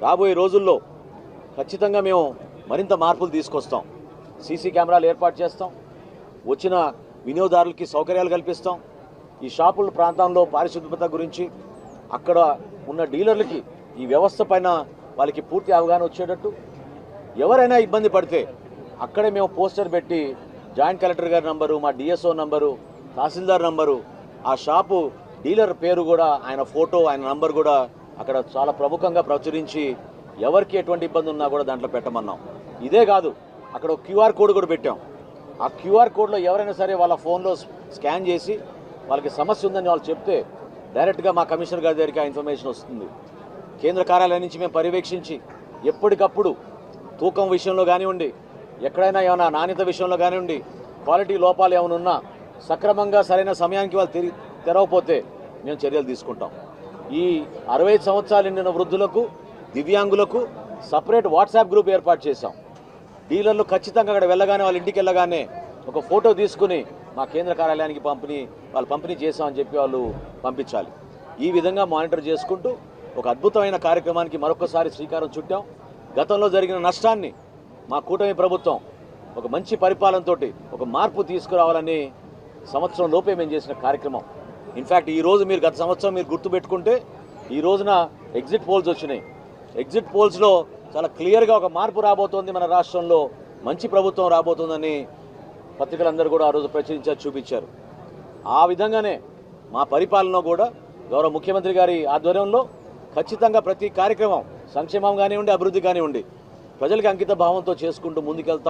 రాబోయే రోజుల్లో ఖచ్చితంగా మేము మరింత మార్పులు తీసుకొస్తాం. సీసీ కెమెరాలు ఏర్పాటు చేస్తాం, వచ్చిన వినియోగదారులకి సౌకర్యాలు కల్పిస్తాం. ఈ షాపుల ప్రాంతంలో పారిశుభ్రత గురించి అక్కడ ఉన్న డీలర్లకి ఈ వ్యవస్థ పైన వాళ్ళకి పూర్తి అవగాహన వచ్చేటట్టు, ఎవరైనా ఇబ్బంది పడితే అక్కడే మేము పోస్టర్ పెట్టి జాయింట్ కలెక్టర్ గారి నంబరు, మా డిఎస్ఓ నంబరు, తహసీల్దార్ నంబరు, ఆ షాపు డీలర్ పేరు కూడా, ఆయన ఫోటో, ఆయన నంబర్ కూడా అక్కడ చాలా ప్రముఖంగా ప్రచురించి ఎవరికి ఎటువంటి ఇబ్బంది ఉన్నా కూడా దాంట్లో పెట్టమన్నాం. ఇదే కాదు, అక్కడ ఒక క్యూఆర్ కోడ్ కూడా పెట్టాం. ఆ క్యూఆర్ కోడ్లో ఎవరైనా సరే వాళ్ళ ఫోన్లో స్కాన్ చేసి వాళ్ళకి సమస్య ఉందని వాళ్ళు చెప్తే డైరెక్ట్గా మా కమిషనర్ గారి దగ్గరికి ఆ ఇన్ఫర్మేషన్ వస్తుంది. కేంద్ర కార్యాలయం నుంచి మేము పర్యవేక్షించి ఎప్పటికప్పుడు తూకం విషయంలో కానివ్వండి, ఎక్కడైనా ఏమైనా నాణ్యత విషయంలో కానివ్వండి, క్వాలిటీ లోపాలు ఏమైనా ఉన్నా సక్రమంగా సరైన సమయానికి వాళ్ళు తెరవకపోతే మేము చర్యలు తీసుకుంటాం. ఈ 65 సంవత్సరాలు నిండిన వృద్ధులకు, దివ్యాంగులకు సపరేట్ వాట్సాప్ గ్రూప్ ఏర్పాటు చేశాం. డీలర్లు ఖచ్చితంగా అక్కడ వెళ్ళగానే, వాళ్ళ ఇంటికి వెళ్ళగానే ఒక ఫోటో తీసుకుని మా కేంద్ర కార్యాలయానికి పంపిణీ చేశామని చెప్పి వాళ్ళు పంపించాలి. ఈ విధంగా మానిటర్ చేసుకుంటూ ఒక అద్భుతమైన కార్యక్రమానికి మరొకసారి శ్రీకారం చుట్టాం. గతంలో జరిగిన నష్టాన్ని మా కూటమి ప్రభుత్వం ఒక మంచి పరిపాలనతో ఒక మార్పు తీసుకురావాలని సంవత్సరం లోపే మేము చేసిన కార్యక్రమం. ఇన్ఫ్యాక్ట్ ఈరోజు మీరు గత సంవత్సరం మీరు గుర్తుపెట్టుకుంటే ఈ రోజున ఎగ్జిట్ పోల్స్ వచ్చినాయి. ఎగ్జిట్ పోల్స్లో చాలా క్లియర్గా ఒక మార్పు రాబోతోంది, మన రాష్ట్రంలో మంచి ప్రభుత్వం రాబోతుందని పత్రికలందరూ కూడా ఆ రోజు ప్రచురించారు, చూపించారు. ఆ విధంగానే మా పరిపాలన కూడా గౌరవ ముఖ్యమంత్రి గారి ఆధ్వర్యంలో ఖచ్చితంగా ప్రతి కార్యక్రమం, సంక్షేమం కానివ్వండి, అభివృద్ధి కానివ్వండి, ప్రజలకు అంకిత భావంతో చేసుకుంటూ ముందుకెళ్తాం.